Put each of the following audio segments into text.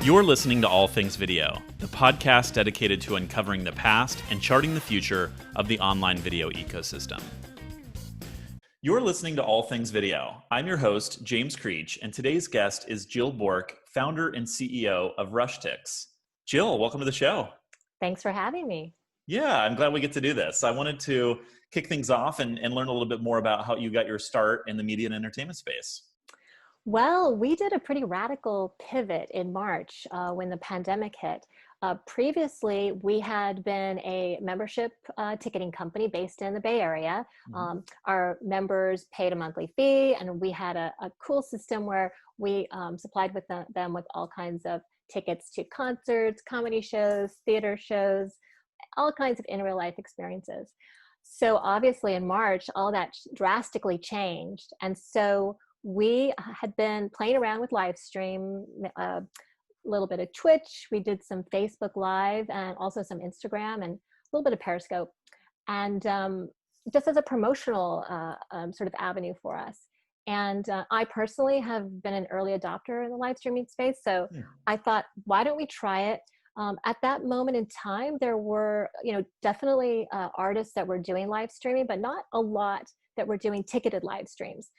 You're listening to All Things Video, the podcast dedicated to uncovering the past and charting the future of the online video ecosystem. You're listening to All Things Video. I'm your host, James Creech, and today's guest is Jill Bourque, founder and CEO of RushTix. Jill, welcome to the show. Thanks for having me. Yeah, I'm glad we get to do this. I wanted to kick things off and learn a little bit more about how you got your start in the media and entertainment space. Well, we did a pretty radical pivot in March when the pandemic hit. Previously, we had been a membership ticketing company based in the Bay Area. Our members paid a monthly fee, and we had a cool system where we supplied with them with all kinds of tickets to concerts, comedy shows, theater shows, all kinds of in real life experiences. So obviously in March, all that drastically changed. And so we had been playing around with live stream, a little bit of Twitch. We did some Facebook Live and also some Instagram and a little bit of Periscope. And just as a promotional sort of avenue for us. And I personally have been an early adopter in the live streaming space. So I thought, why don't we try it? At that moment in time, there were, definitely artists that were doing live streaming, but not a lot that were doing ticketed live streams.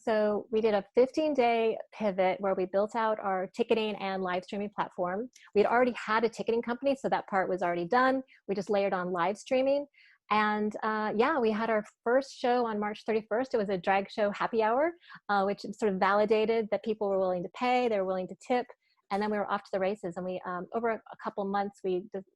So we did a 15-day pivot where we built out our ticketing and live streaming platform. We had already had a ticketing company, so that part was already done. We just layered on live streaming. And we had our first show on March 31st. It was a drag show happy hour, which sort of validated that people were willing to pay, they were willing to tip. And then we were off to the races. And we, over a couple months, we just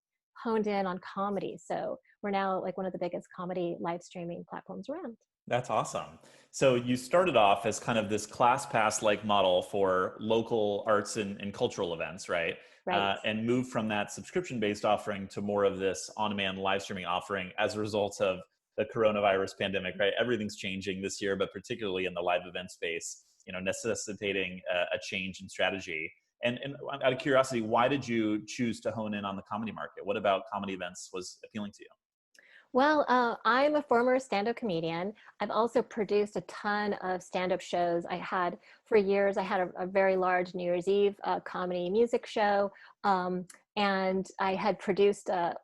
honed in on comedy. So we're now like one of the biggest comedy live streaming platforms around. That's awesome. So you started off as kind of this ClassPass-like model for local arts and cultural events, right? Right. And moved from that subscription-based offering to more of this on-demand live streaming offering as a result of the coronavirus pandemic, right? Everything's changing this year, but particularly in the live event space, necessitating a change in strategy. And out of curiosity, why did you choose to hone in on the comedy market? What about comedy events was appealing to you? Well, I'm a former stand-up comedian. I've also produced a ton of stand-up shows. For years, I had a very large New Year's Eve comedy music show. And I had produced a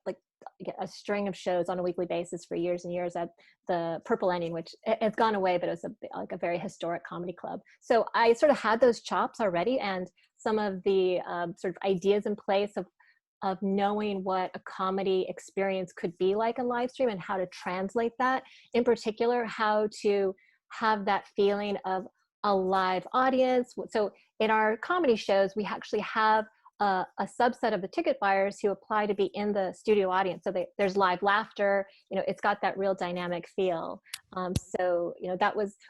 string of shows on a weekly basis for years and years at the Purple Onion, which it's gone away, but it was a very historic comedy club. So I sort of had those chops already and some of the sort of ideas in place of knowing what a comedy experience could be like on live stream and how to translate that. In particular, how to have that feeling of a live audience. So in our comedy shows, we actually have a subset of the ticket buyers who apply to be in the studio audience. So there's live laughter, it's got that real dynamic feel.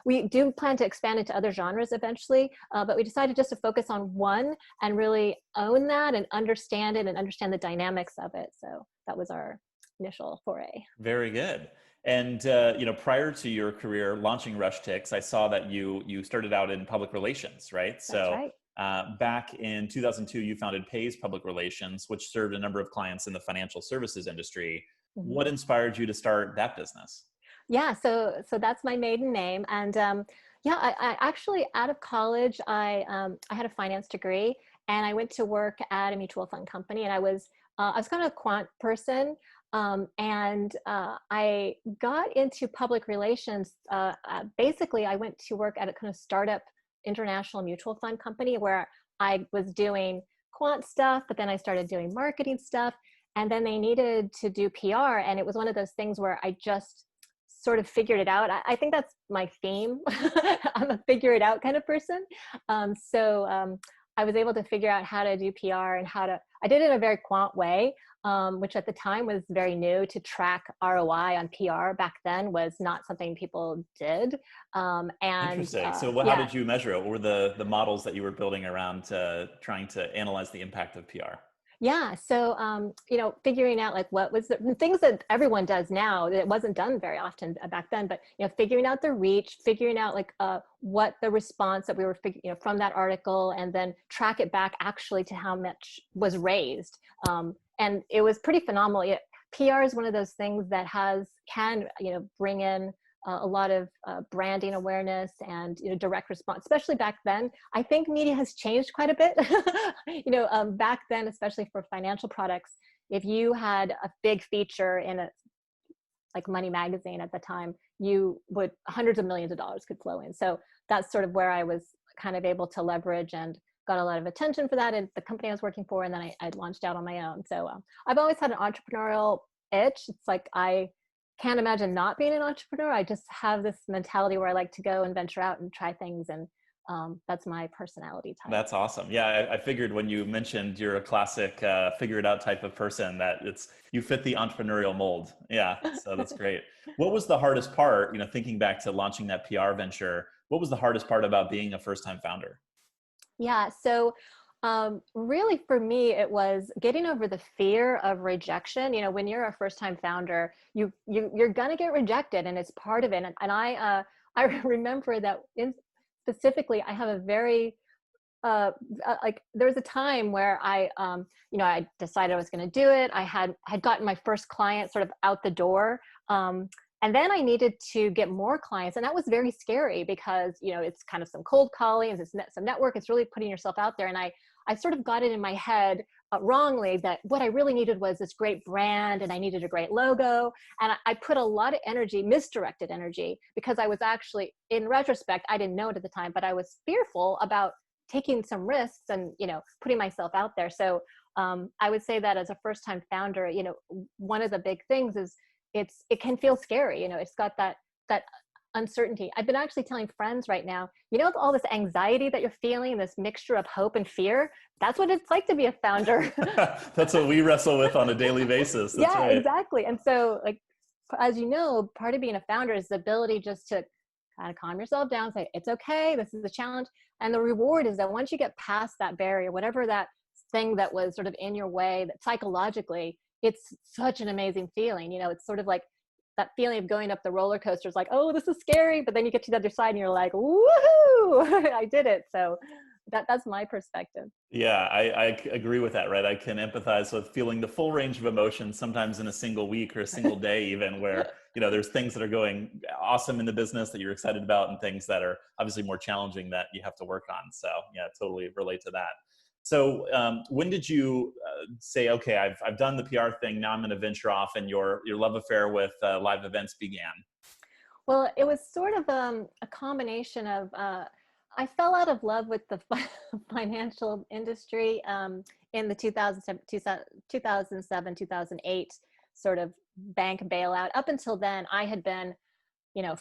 We do plan to expand into other genres eventually, but we decided just to focus on one and really own that and understand it and understand the dynamics of it. So that was our initial foray. Very good. And, prior to your career launching RushTix, I saw that you started out in public relations, right? That's right. Back in 2002, you founded Paiz Public Relations, which served a number of clients in the financial services industry. What inspired you to start that business? Yeah, so that's my maiden name. And I actually, out of college, I had a finance degree and I went to work at a mutual fund company. And I was kind of a quant person. I got into public relations. Basically, I went to work at a kind of startup international mutual fund company where I was doing quant stuff, but then I started doing marketing stuff, and then they needed to do PR. And it was one of those things where I just sort of figured it out. I think that's my theme. I'm a figure it out kind of person. I was able to figure out how to do PR and I did it in a very quant way, which at the time was very new. To track ROI on PR back then was not something people did. Interesting. So how did you measure it? What were the models that you were building around trying to analyze the impact of PR? Yeah. So, figuring out like what was the things that everyone does now that wasn't done very often back then, but, figuring out the reach, figuring out like what the response that we were, from that article, and then track it back actually to how much was raised. And it was pretty phenomenal. PR is one of those things that can bring in a lot of branding awareness and, direct response, especially back then. I think media has changed quite a bit. Back then, especially for financial products, if you had a big feature in a like Money Magazine at the time, you would hundreds of millions of dollars could flow in. So that's sort of where I was kind of able to leverage and got a lot of attention for that in the company I was working for. And then I launched out on my own. So I've always had an entrepreneurial itch. It's like, I can't imagine not being an entrepreneur. I just have this mentality where I like to go and venture out and try things. And that's my personality type. That's awesome. Yeah, I figured when you mentioned you're a classic figure it out type of person, that you fit the entrepreneurial mold. Yeah, so that's great. What was the hardest part, thinking back to launching that PR venture, what was the hardest part about being a first-time founder? Yeah, so really for me, it was getting over the fear of rejection. When you're a first-time founder, you're gonna get rejected, and it's part of it. And I remember that specifically, I have a very like there was a time where I decided I was going to do it. I had gotten my first client sort of out the door. And then I needed to get more clients. And that was very scary because, it's kind of some cold calling, it's some network, it's really putting yourself out there. And I sort of got it in my head wrongly that what I really needed was this great brand, and I needed a great logo. And I put a lot of energy, misdirected energy, because I was actually, in retrospect, I didn't know it at the time, but I was fearful about taking some risks and, putting myself out there. So I would say that as a first-time founder, one of the big things is it can feel scary. It's got that uncertainty. I've been actually telling friends right now, all this anxiety that you're feeling, this mixture of hope and fear, that's what it's like to be a founder. That's what we wrestle with on a daily basis. That's yeah, right. Exactly. And so, like, as you know, part of being a founder is the ability just to kind of calm yourself down, say, it's okay, this is a challenge. And the reward is that once you get past that barrier, whatever that thing that was sort of in your way, that psychologically, it's such an amazing feeling. It's sort of like that feeling of going up the roller coaster is like, oh, this is scary. But then you get to the other side and you're like, woohoo, I did it. So that's my perspective. Yeah, I agree with that, right? I can empathize with feeling the full range of emotions sometimes in a single week or a single day, even where, there's things that are going awesome in the business that you're excited about and things that are obviously more challenging that you have to work on. So yeah, totally relate to that. So when did you say, okay, I've done the PR thing, now I'm going to venture off, and your love affair with live events began? Well, it was sort of a combination of, I fell out of love with the financial industry in the 2007, 2008 sort of bank bailout. Up until then, I had been,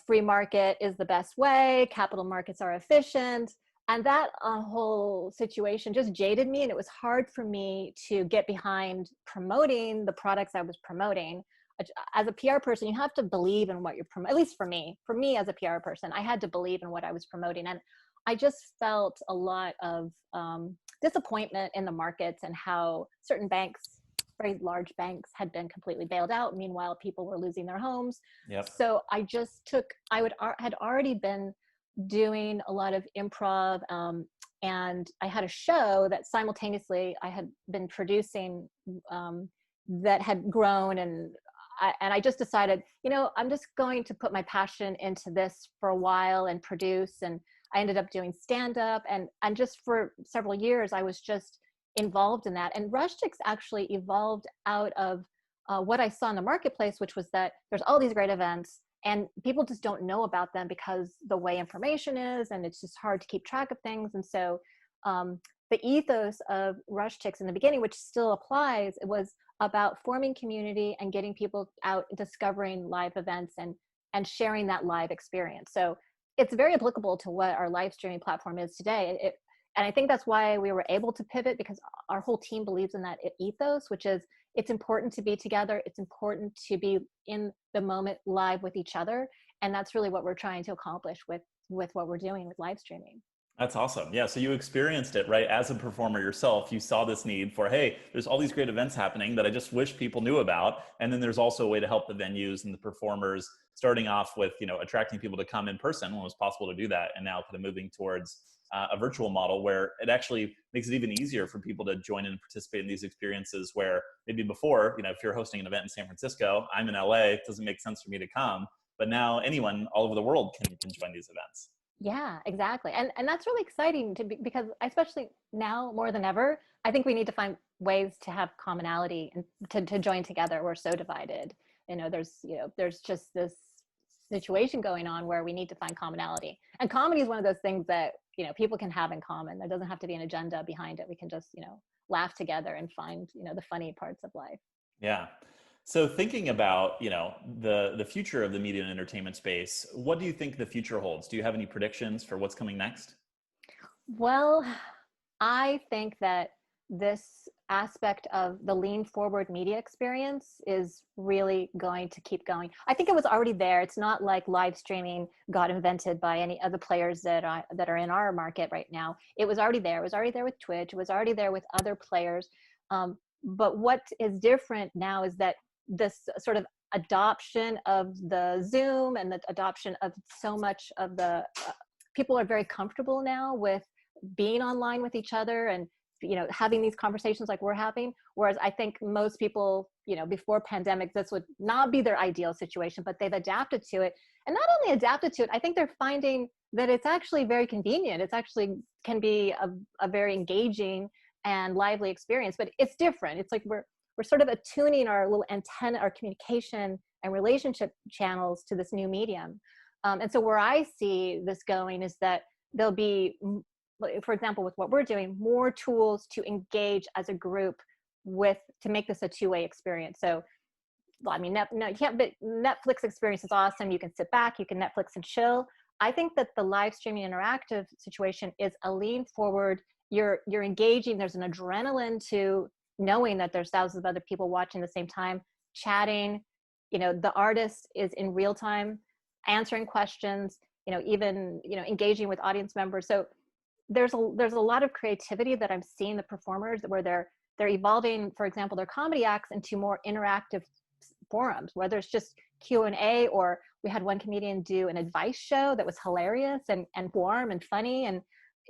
free market is the best way, capital markets are efficient. And that whole situation just jaded me. And it was hard for me to get behind promoting the products I was promoting. As a PR person, you have to believe in what you're promoting. At least for me as a PR person, I had to believe in what I was promoting. And I just felt a lot of disappointment in the markets and how certain banks, very large banks, had been completely bailed out. Meanwhile, people were losing their homes. Yep. So I just had already been doing a lot of improv, and I had a show that simultaneously I had been producing that had grown, and I just decided, I'm just going to put my passion into this for a while and produce. And I ended up doing stand-up, and just for several years I was just involved in that. And RushTix actually evolved out of what I saw in the marketplace, which was that there's all these great events and people just don't know about them because the way information is, and it's just hard to keep track of things. And so the ethos of RushTix in the beginning, which still applies, it was about forming community and getting people out, discovering live events and sharing that live experience. So it's very applicable to what our live streaming platform is today. And I think that's why we were able to pivot, because our whole team believes in that ethos, which is it's important to be together. It's important to be in the moment live with each other. And that's really what we're trying to accomplish with what we're doing with live streaming. That's awesome. Yeah. So you experienced it, right? As a performer yourself, you saw this need for, hey, there's all these great events happening that I just wish people knew about. And then there's also a way to help the venues and the performers, starting off with, attracting people to come in person when it was possible to do that. And now kind of moving towards a virtual model where it actually makes it even easier for people to join in and participate in these experiences where maybe before, if you're hosting an event in San Francisco, I'm in LA, it doesn't make sense for me to come. but now anyone all over the world can join these events. Yeah, exactly. And that's really exciting because especially now more than ever, I think we need to find ways to have commonality and to join together. We're so divided. There's just this situation going on where we need to find commonality. And comedy is one of those things that, people can have in common. There doesn't have to be an agenda behind it. We can just, laugh together and find, the funny parts of life. Yeah. So thinking about, the future of the media and entertainment space, what do you think the future holds? Do you have any predictions for what's coming next? Well, I think that this aspect of the lean forward media experience is really going to keep going. I think it was already there. It's not like live streaming got invented by any other players that are in our market right now. It was already there. It was already there with Twitch. It was already there with other players. But what is different now is that this sort of adoption of the Zoom and the adoption of so much of the people are very comfortable now with being online with each other and having these conversations like we're having, whereas I think most people before pandemic this would not be their ideal situation, but they've adapted to it. And not only adapted to it, I think they're finding that it's actually very convenient. It's actually can be a very engaging and lively experience, but it's different. It's like we're sort of attuning our little antenna, our communication and relationship channels to this new medium. And so where I see this going is that there'll be, for example, with what we're doing, more tools to engage as a group to make this a two-way experience. So, I mean, you can't, but Netflix experience is awesome. You can sit back, you can Netflix and chill. I think that the live streaming interactive situation is a lean forward. You're engaging. There's an adrenaline to knowing that there's thousands of other people watching at the same time, chatting. The artist is in real time answering questions. Even engaging with audience members. So there's a lot of creativity that I'm seeing the performers where they're evolving, for example, their comedy acts into more interactive forums, whether it's just Q&A, or we had one comedian do an advice show that was hilarious and warm and funny. And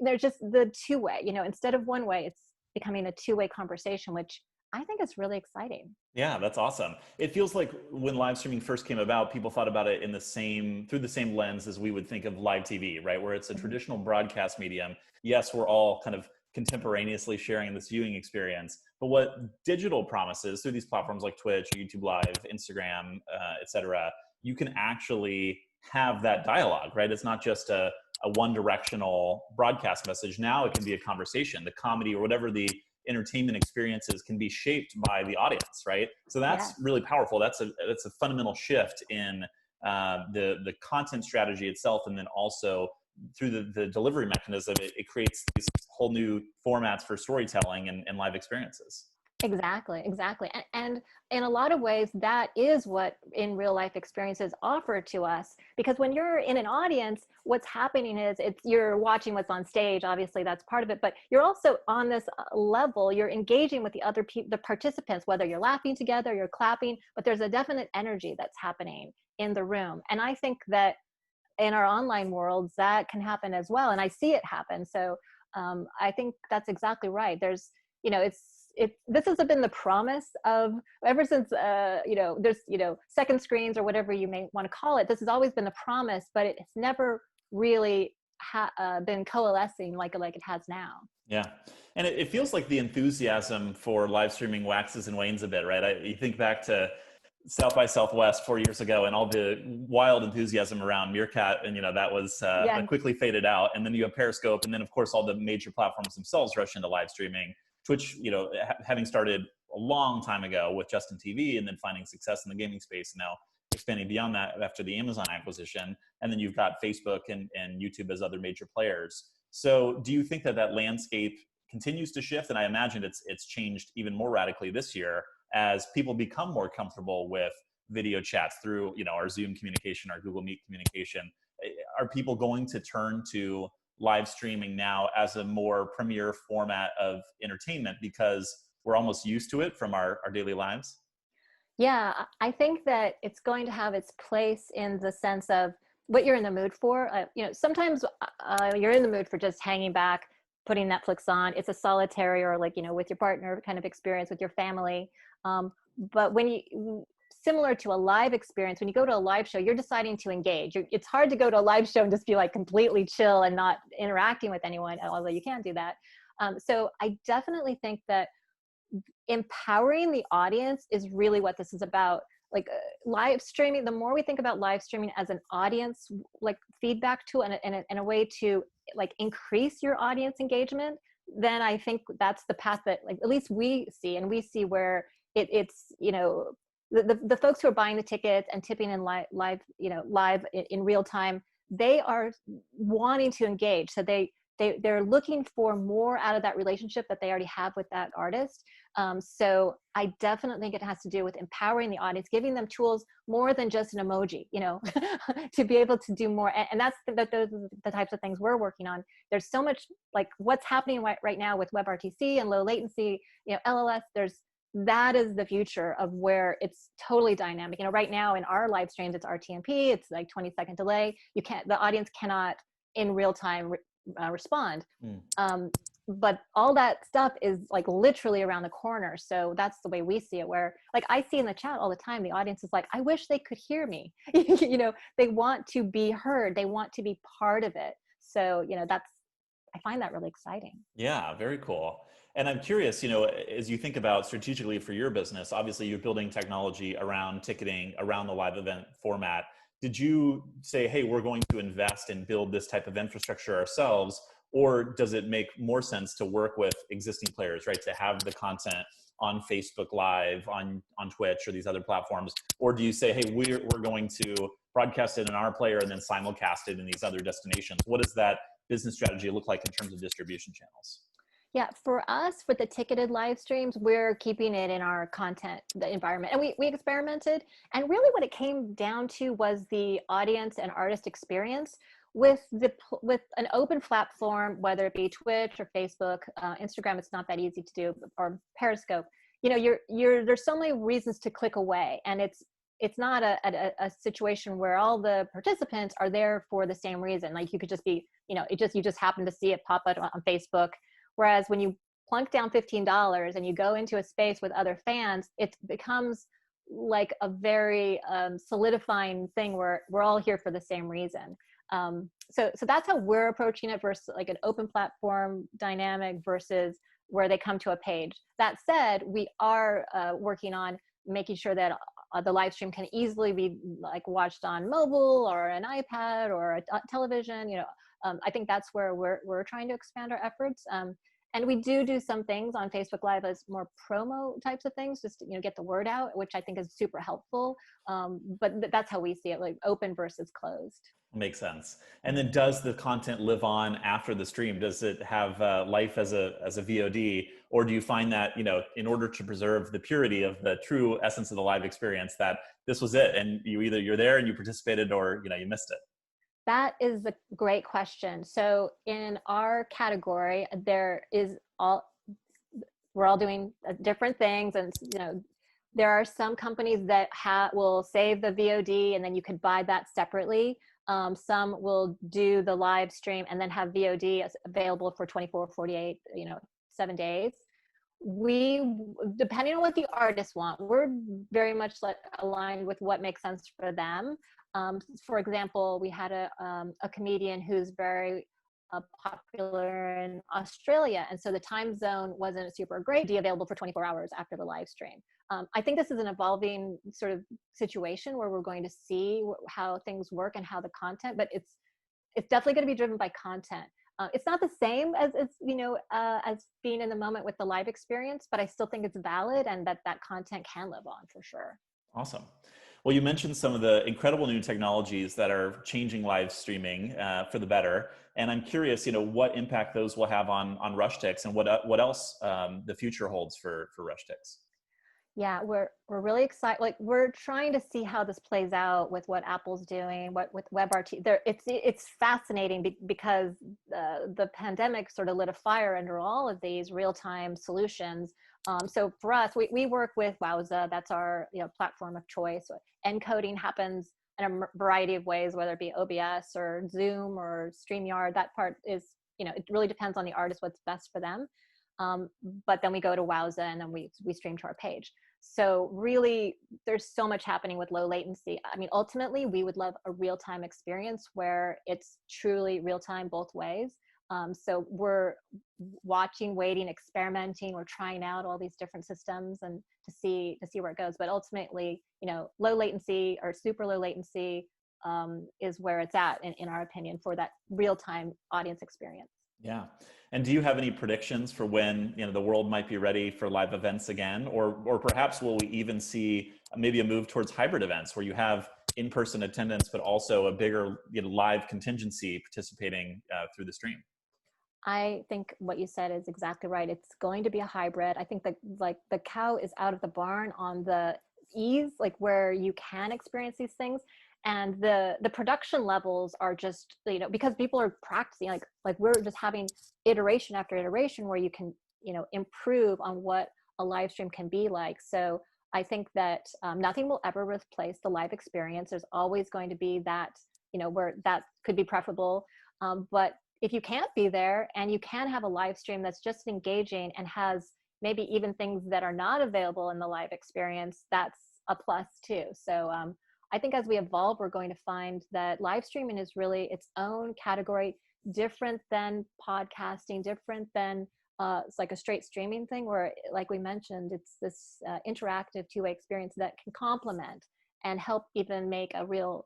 there's just the two-way, instead of one way, it's becoming a two-way conversation, which I think is really exciting. Yeah, that's awesome. It feels like when live streaming first came about, people thought about it through the same lens as we would think of live TV, right? Where it's a traditional broadcast medium. Yes, we're all kind of contemporaneously sharing this viewing experience, but what digital promises through these platforms like Twitch, YouTube Live, Instagram, et cetera, you can actually have that dialogue, right? It's not just a one-directional broadcast message. Now it can be a conversation. The comedy or whatever the entertainment experiences can be shaped by the audience, right? So that's really powerful. That's a fundamental shift in the content strategy itself, and then also through the delivery mechanism, it creates these whole new formats for storytelling and live experiences. Exactly. And in a lot of ways, that is what in real life experiences offer to us, because when you're in an audience, what's happening is you're watching what's on stage. Obviously that's part of it, but you're also on this level, you're engaging with the participants, whether you're laughing together, you're clapping, but there's a definite energy that's happening in the room. And I think that in our online worlds, that can happen as well. And I see it happen. So I think that's exactly right. There's, this has been the promise of ever since, there's, second screens or whatever you may want to call it. This has always been the promise, but it's never really been coalescing like it has now. Yeah. And it feels like the enthusiasm for live streaming waxes and wanes a bit, right? You think back to South by Southwest 4 years ago and all the wild enthusiasm around Meerkat, and that was that quickly faded out. And then you have Periscope, and then of course all the major platforms themselves rush into live streaming. Twitch, having started a long time ago with Justin TV, and then finding success in the gaming space, and now expanding beyond that after the Amazon acquisition. And then you've got Facebook and YouTube as other major players. So do you think that landscape continues to shift? And I imagine it's changed even more radically this year as people become more comfortable with video chats through, our Zoom communication, our Google Meet communication. Are people going to turn to live streaming now as a more premier format of entertainment because we're almost used to it from our daily lives? Yeah, I think that it's going to have its place in the sense of what you're in the mood for. Sometimes you're in the mood for just hanging back, putting Netflix on. It's a solitary or with your partner kind of experience with your family. But when you similar to a live experience. When you go to a live show, you're deciding to engage. It's hard to go to a live show and just be like completely chill and not interacting with anyone, although you can do that. So I definitely think that empowering the audience is really what this is about. Like live streaming, the more we think about live streaming as an audience, like feedback tool and a way to like increase your audience engagement, then I think that's the path that like at least we see, and we see where it's, you know, the folks who are buying the tickets and tipping in live in real time, they are wanting to engage. So they're looking for more out of that relationship that they already have with that artist. So I definitely think it has to do with empowering the audience, giving them tools more than just an emoji, you know, to be able to do more. And that's those are the types of things we're working on. There's so much like what's happening right now with WebRTC and low latency, you know, LLS, that is the future of where it's totally dynamic. You know, right now in our live streams, it's RTMP, it's like 20-second delay. The audience cannot in real time respond. But all that stuff is like literally around the corner. So that's the way we see it, where like I see in the chat all the time, the audience is like, I wish they could hear me. You know, they want to be heard. They want to be part of it. So, you know, I find that really exciting. Yeah, very cool. And I'm curious, you know, as you think about strategically for your business, obviously you're building technology around ticketing, around the live event format. Did you say, hey, we're going to invest and build this type of infrastructure ourselves? Or does it make more sense to work with existing players, right? To have the content on Facebook Live, on Twitch or these other platforms? Or do you say, hey, we're going to broadcast it in our player and then simulcast it in these other destinations? What does that business strategy look like in terms of distribution channels? Yeah, for us, with the ticketed live streams, we're keeping it in our content, the environment. And we experimented. And really what it came down to was the audience and artist experience with an open platform, whether it be Twitch or Facebook, Instagram, it's not that easy to do, or Periscope. You know, there's so many reasons to click away. And it's not a situation where all the participants are there for the same reason. Like you could just be, you know, you just happen to see it pop up on Facebook. Whereas when you plunk down $15 and you go into a space with other fans, it becomes like a very solidifying thing where we're all here for the same reason. So that's how we're approaching it versus like an open platform dynamic versus where they come to a page. That said, we are working on making sure that the live stream can easily be like watched on mobile or an iPad or a television. You know, I think that's where we're trying to expand our efforts. And we do some things on Facebook Live as more promo types of things, just to, you know, get the word out, which I think is super helpful. But that's how we see it, like open versus closed. Makes sense. And then does the content live on after the stream? Does it have life as a VOD? Or do you find that, you know, in order to preserve the purity of the true essence of the live experience, that this was it and you're there and you participated, or, you know, you missed it? That is a great question. So in our category, we're all doing different things. And, you know, there are some companies that will save the VOD and then you could buy that separately. Some will do the live stream and then have VOD available for 24, 48, 7 days. Depending on what the artists want, we're very much like aligned with what makes sense for them. For example, we had a comedian who's very popular in Australia, and so the time zone wasn't super great. Be available for 24 hours after the live stream. I think this is an evolving sort of situation where we're going to see how things work and how the content, but it's definitely going to be driven by content. It's not the same as being in the moment with the live experience, but I still think it's valid and that content can live on for sure. Awesome. Well, you mentioned some of the incredible new technologies that are changing live streaming for the better. And I'm curious, what impact those will have on RushTix and what else the future holds for RushTix. Yeah, we're really excited. Like, we're trying to see how this plays out with what Apple's doing, with WebRT. It's fascinating because the pandemic sort of lit a fire under all of these real-time solutions. So for us, we work with Wowza. That's our platform of choice. Encoding happens in a variety of ways, whether it be OBS or Zoom or StreamYard. That part is, it really depends on the artist, what's best for them. But then we go to Wowza and then we stream to our page. So really, there's so much happening with low latency. I mean, ultimately, we would love a real-time experience where it's truly real-time both ways. So we're watching, waiting, experimenting, we're trying out all these different systems and to see where it goes. But ultimately, low latency or super low latency is where it's at, in our opinion, for that real-time audience experience. Yeah. And do you have any predictions for when, the world might be ready for live events again? Or perhaps will we even see maybe a move towards hybrid events where you have in-person attendance, but also a bigger, live contingency participating through the stream? I think what you said is exactly right. It's going to be a hybrid. I think that like the cow is out of the barn on the ease, like where you can experience these things. And the production levels are just, because people are practicing, like we're just having iteration after iteration where you can, improve on what a live stream can be like. So I think that nothing will ever replace the live experience. There's always going to be that, where that could be preferable. But if you can't be there and you can have a live stream that's just engaging and has maybe even things that are not available in the live experience, that's a plus too. So I think as we evolve, we're going to find that live streaming is really its own category, different than podcasting, different than it's like a straight streaming thing where, like we mentioned, it's this interactive two-way experience that can complement and help even make a real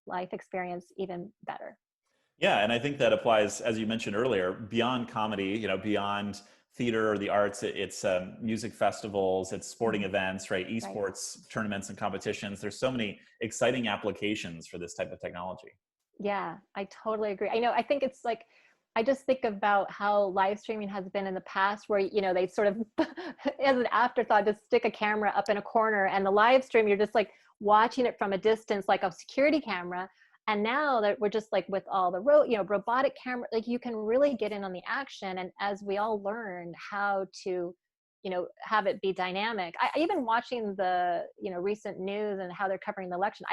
life experience even better. Yeah, and I think that applies, as you mentioned earlier, beyond comedy, beyond theater or the arts. It's music festivals, it's sporting events, right? Esports tournaments and competitions. There's so many exciting applications for this type of technology. Yeah, I totally agree. I think it's like, I just think about how live streaming has been in the past where, they sort of, as an afterthought, just stick a camera up in a corner, and the live stream, you're just like watching it from a distance, like a security camera. And now that we're just like with all the robotic camera, like you can really get in on the action. And as we all learn how to, have it be dynamic, I even watching the, recent news and how they're covering the election,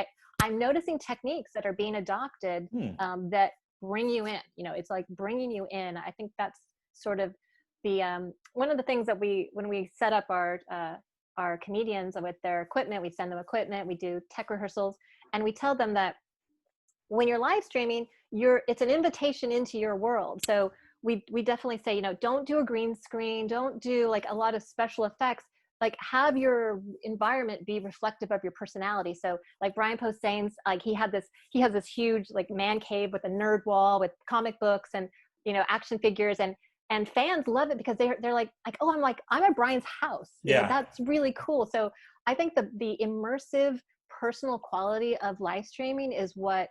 I'm noticing techniques that are being adopted that bring you in, it's like bringing you in. I think that's sort of the, one of the things that when we set up our comedians with their equipment, we send them equipment, we do tech rehearsals, and we tell them that when you're live streaming, it's an invitation into your world. So we definitely say, don't do a green screen, don't do like a lot of special effects, like have your environment be reflective of your personality. So like Brian Posehn's, like he has this huge like man cave with a nerd wall with comic books and, action figures, and fans love it because they're like, oh, I'm at Brian's house. That's really cool. So I think the immersive personal quality of live streaming is what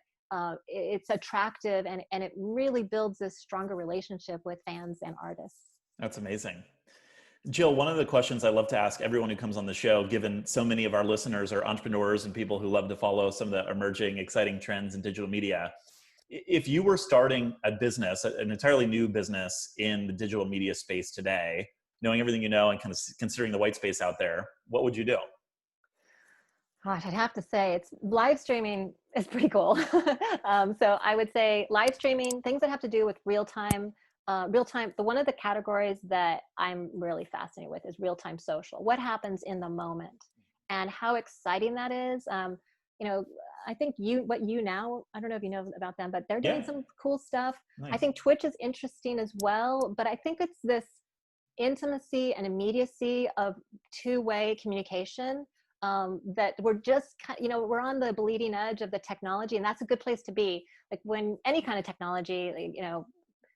it's attractive, and it really builds this stronger relationship with fans and artists. That's amazing. Jill, one of the questions I love to ask everyone who comes on the show, given so many of our listeners are entrepreneurs and people who love to follow some of the emerging exciting trends in digital media. If you were starting a business, an entirely new business in the digital media space today, knowing everything you know and kind of considering the white space out there, what would you do? Gosh, I'd have to say live streaming is pretty cool. So I would say live streaming, things that have to do with real-time. One of the categories that I'm really fascinated with is real-time social. What happens in the moment and how exciting that is. I think I don't know if you know about them, but they're doing some cool stuff. Nice. I think Twitch is interesting as well, but I think it's this intimacy and immediacy of two-way communication that we're just, we're on the bleeding edge of the technology, and that's a good place to be. Like when any kind of technology,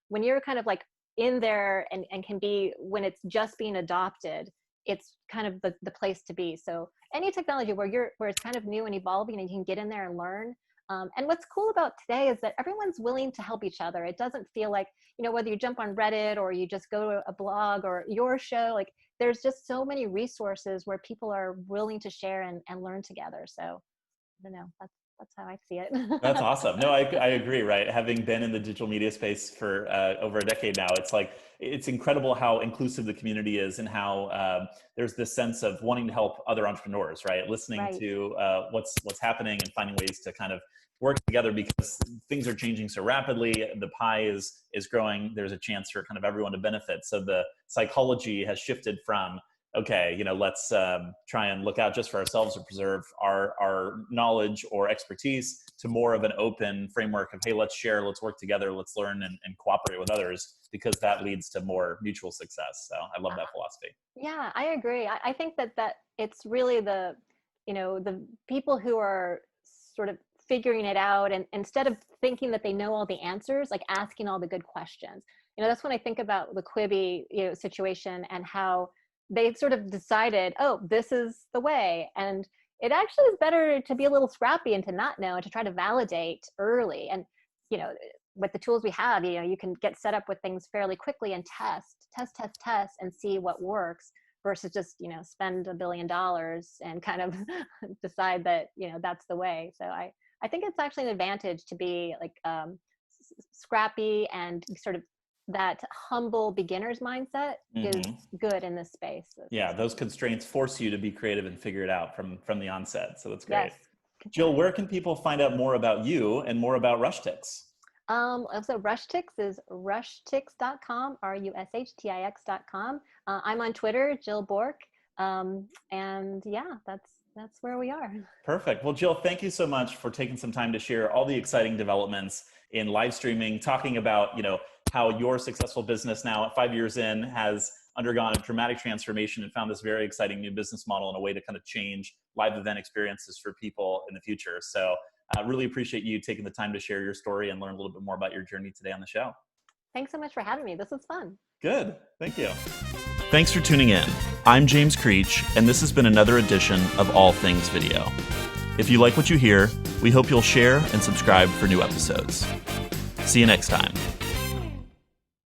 when you're kind of like in there and can be, when it's just being adopted, it's kind of the place to be. So any technology where it's kind of new and evolving and you can get in there and learn. And what's cool about today is that everyone's willing to help each other. It doesn't feel like, whether you jump on Reddit or you just go to a blog or your show, like there's just so many resources where people are willing to share and learn together. So I don't know, that's how I see it. That's awesome. No, I agree, right? Having been in the digital media space for over a decade now, it's incredible how inclusive the community is and how there's this sense of wanting to help other entrepreneurs, right? Listening to what's happening and finding ways to kind of work together because things are changing so rapidly. The pie is growing. There's a chance for kind of everyone to benefit. So the psychology has shifted from okay, let's try and look out just for ourselves or preserve our knowledge or expertise, to more of an open framework of, hey, let's share, let's work together, let's learn and cooperate with others, because that leads to more mutual success. So I love that philosophy. Yeah, I agree. I think that it's really the people who are sort of figuring it out, and instead of thinking that they know all the answers, like asking all the good questions. That's when I think about the Quibi situation, and how they sort of decided, oh, this is the way. And it actually is better to be a little scrappy and to not know, and to try to validate early. And with the tools we have, you can get set up with things fairly quickly and test and see what works, versus just spend $1 billion and kind of decide that that's the way. So I think it's actually an advantage to be like scrappy, and sort of that humble beginner's mindset is good in this space. Yeah, those constraints force you to be creative and figure it out from the onset. So that's great. Yes. Jill, where can people find out more about you and more about RushTix? So RushTix is rushtix.com, RushTix.com. I'm on Twitter, Jill Bourque. And yeah, that's where we are. Perfect. Well, Jill, thank you so much for taking some time to share all the exciting developments in live streaming, talking about, how your successful business now at 5 years in has undergone a dramatic transformation and found this very exciting new business model and a way to kind of change live event experiences for people in the future. So I really appreciate you taking the time to share your story and learn a little bit more about your journey today on the show. Thanks so much for having me. This was fun. Good. Thank you. Thanks for tuning in. I'm James Creech, and this has been another edition of All Things Video. If you like what you hear, we hope you'll share and subscribe for new episodes. See you next time.